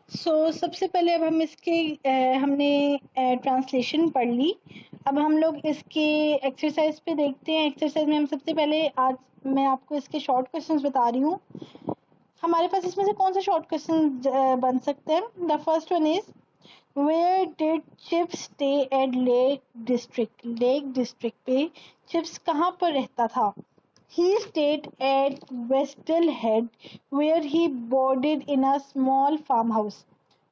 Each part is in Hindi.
सबसे पहले अब हम इसके हमने ट्रांसलेशन पढ़ ली। अब हम लोग इसके एक्सरसाइज पे देखते हैं। एक्सरसाइज में हम सबसे पहले आज मैं आपको इसके शॉर्ट क्वेश्चंस बता रही हूँ। हमारे पास इसमें से कौन सा शॉर्ट क्वेश्चन बन सकते हैं। The first one is where did Chips stay at Lake District. Lake District पे चिप्स कहाँ पर रहता था। He stayed at Westall Head where he boarded in a small farmhouse.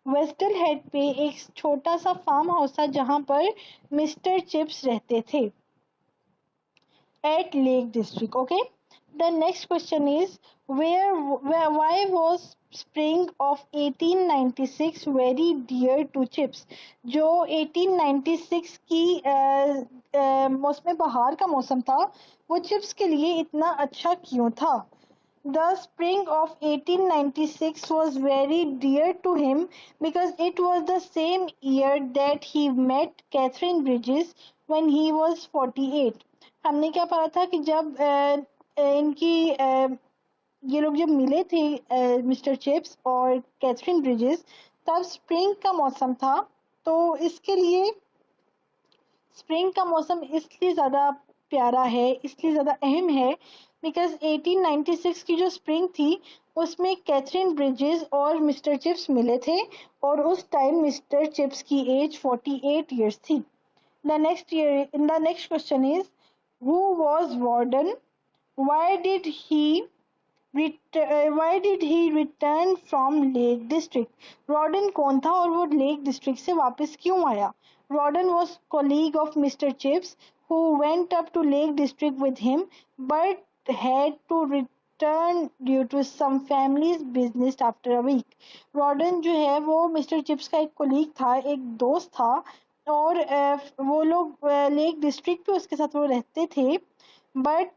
वेस्टल हेड पे एक छोटा सा फार्म हाउस था जहां पर मिस्टर चिप्स रहते थे at Lake District. Okay. The next question is why was spring of 1896 very dear to Chips? जो 1896 की मौसम बहार का मौसम था वो चिप्स के लिए इतना अच्छा क्यों था। The spring of 1896 was very dear to him because it was the same year that he met Catherine Bridges when he was 48. हमने क्या पढ़ा था कि जब इनकी ये लोग जब मिले थे मिस्टर चिप्स और कैथरीन ब्रिजेस तब स्प्रिंग का मौसम था। तो इसके लिए स्प्रिंग का मौसम इसलिए ज़्यादा प्यारा है, इसलिए ज़्यादा अहम है बिकॉज 1896 की जो स्प्रिंग थी उसमें कैथरीन ब्रिजेस और मिस्टर चिप्स मिले थे और उस टाइम मिस्टर चिप्स की एज 48 ईयर्स थी। The next question is who was Warden? Why did he return from Lake District? Warden कौन था और वो Lake District से वापस क्यों आया? Warden was colleague of Mr. Chips who went up to Lake District with him but had to return due to some family's business after a week. Warden जो है वो Mr. Chips का एक colleague था, एक दोस्त था और वो लोग लेक डिस्ट्रिक्ट पे उसके साथ वो रहते थे बट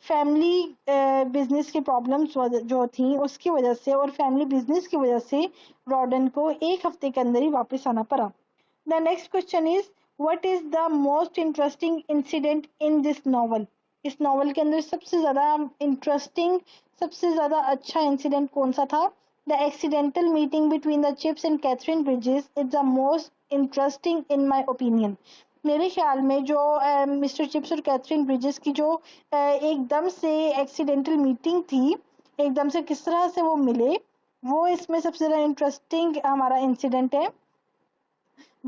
फैमिली बिजनेस की प्रॉब्लम्स जो थी उसकी वजह से और फैमिली बिजनेस की वजह से रॉडन को एक हफ्ते के अंदर ही वापस आना पड़ा। The next question is what is the most interesting incident in this novel. इस नॉवल के अंदर सबसे ज़्यादा इंटरेस्टिंग सबसे ज़्यादा अच्छा इंसिडेंट कौन सा था। The accidental meeting between the Chips and Katherine Bridges is the most interesting in my opinion. मेरे ख्याल में जो मिस्टर चिप्स और कैथरीन ब्रिजेस की जो एकदम से एक्सीडेंटल मीटिंग थी, एकदम से किस तरह से वो मिले, वो इसमें सबसे ज़्यादा इंटरेस्टिंग हमारा इंसिडेंट है।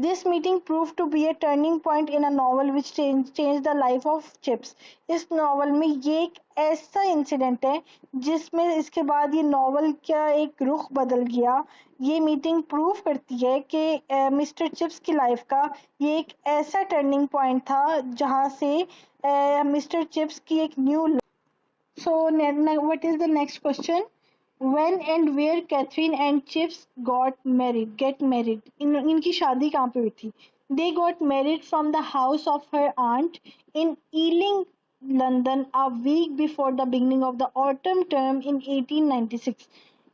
This meeting proved to be a turning point in a novel which changed the life of Chips. इस नॉवल में ये एक ऐसा इंसिडेंट है जिसमें इसके बाद ये नॉवल का एक रुख बदल गया। ये मीटिंग प्रूव करती है कि मिस्टर चिप्स की लाइफ का ये एक ऐसा टर्निंग पॉइंट था जहाँ से मिस्टर चिप्स की एक new. So what is the next question? When and where Catherine and Chips get married. इनकी शादी कहाँ पे हुई थी? They got married from the house of her aunt in Ealing, London, a week before the beginning of the autumn term in 1896.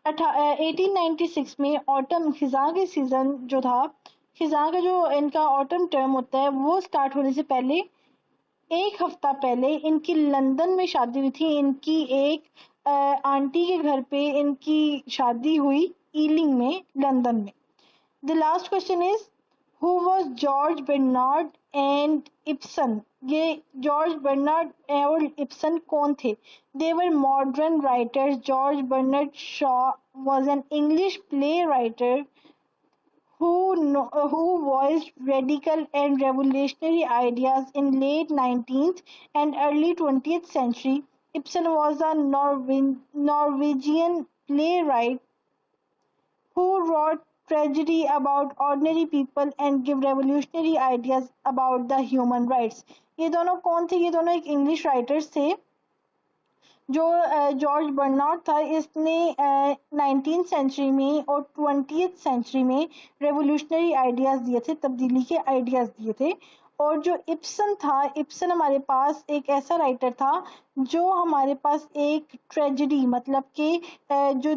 1896 में ऑटम खिज़ां के सीजन जो था, खिज़ां का जो इनका ऑटम टर्म होता है वो स्टार्ट होने से पहले एक हफ्ता पहले इनकी लंदन में शादी हुई थी। इनकी एक आंटी के घर पे इनकी शादी हुई ईलिंग में, लंदन में। The last question is who was George Bernard and Ibsen. ये जॉर्ज बर्नार्ड और इब्सन कौन थे? They were modern writers. George Bernard Shaw was an English play writer who voiced radical and revolutionary ideas in late 19th and early 20th century. Ibsen was a Norwegian playwright who wrote tragedy about ordinary people and gave revolutionary ideas about the human rights. ये दोनों कौन थे? ये दोनों एक इंग्लिश राइटर्स थे। जो जॉर्ज बर्नार्ड था इसने 19th सेंचुरी में और 20th सेंचुरी में रेवोल्यूशनरी आइडियाज़ दिए थे, तब्दीली के आइडियाज़ दिए थे। और जो इब्सन था, इब्सन हमारे पास एक ऐसा राइटर था जो हमारे पास एक ट्रेजेडी मतलब कि जो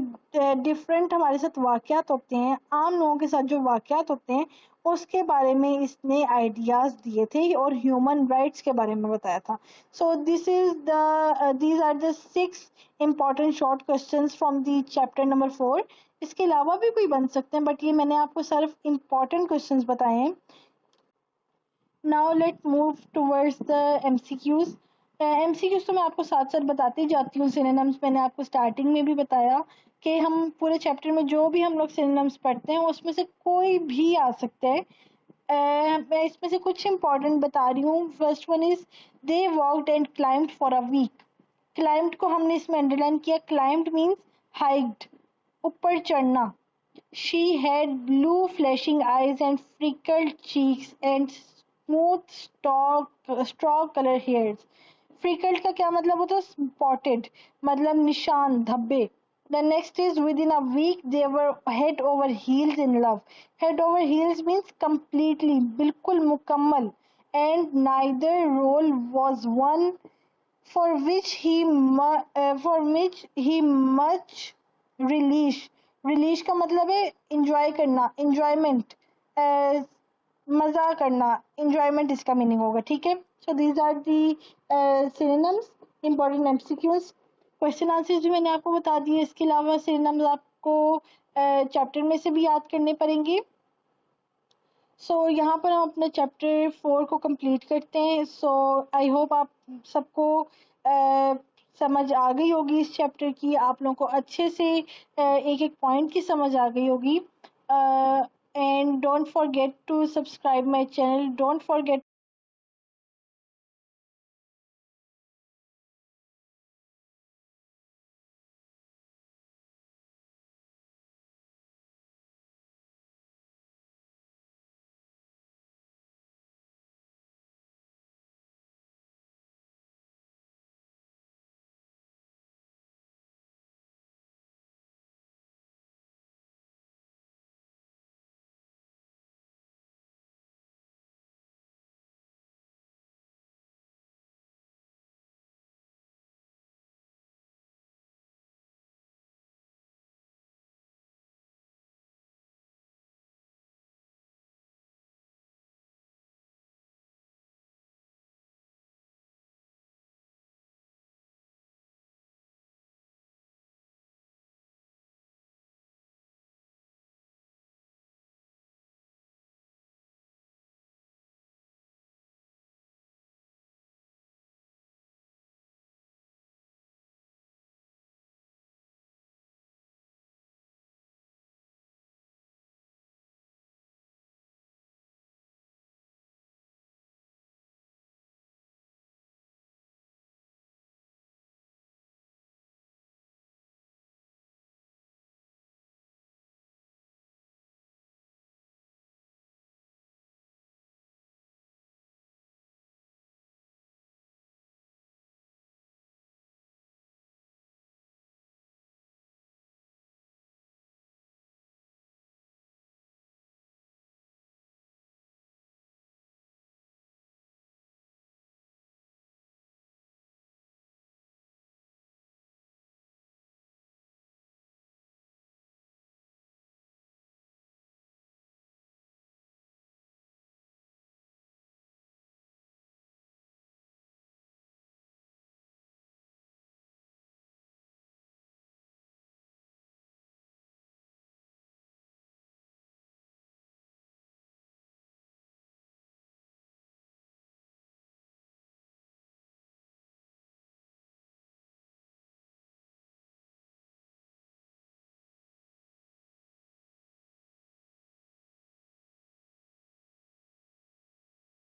डिफरेंट हमारे साथ वाक़यात होते हैं, आम लोगों के साथ जो वाक़यात होते हैं उसके बारे में इसने आइडियाज़ दिए थे और ह्यूमन राइट्स के बारे में बताया था। सो these are the 6 important short questions from the chapter number 4. इसके अलावा भी कोई बन सकते हैं, बट ये मैंने आपको सिर्फ इम्पॉर्टेंट क्वेश्चंस बताए हैं। Now let move towards the MCQs. MCQs तो मैं आपको साथ साथ बताती जाती हूँ। सिनोनिम्स मैंने आपको स्टार्टिंग में भी बताया कि हम पूरे चैप्टर में जो भी हम लोग सिनोनिम्स पढ़ते हैं उसमें से कोई भी आ सकता है। मैं इसमें से कुछ इंपॉर्टेंट बता रही हूँ। First one is they walked and climbed for a week. Climbed को हमने इसमें अंडरलाइन किया। क्लाइम्ड मीन्स हाइक्ड, ऊपर चढ़ना। She had blue flashing eyes and freckled cheeks and smooth straw-colored hairs. Freckled का क्या मतलब होता है? Spotted, मतलब निशान, धब्बे. The next is within a week they were head over heels in love. Head over heels means completely, बिल्कुल मुकम्मल. And neither role was one for which he much relish. Release का मतलब है इंजॉय करना, इंजॉयमेंट, मजा करना, इंजॉयमेंट इसका मीनिंग होगा। ठीक है, so these are the synonyms, important MCQs. Question answers भी मैंने आपको बता दिए। इसके अलावा सिनोनिम्स आपको चैप्टर में से भी याद करने पड़ेंगे। सो यहाँ पर हम अपना चैप्टर 4 को कंप्लीट करते हैं। सो आई होप आप सबको समझ आ गई होगी इस चैप्टर की। आप लोगों को अच्छे से एक एक पॉइंट की समझ आ गई होगी। And don't forget to subscribe my channel, don't forget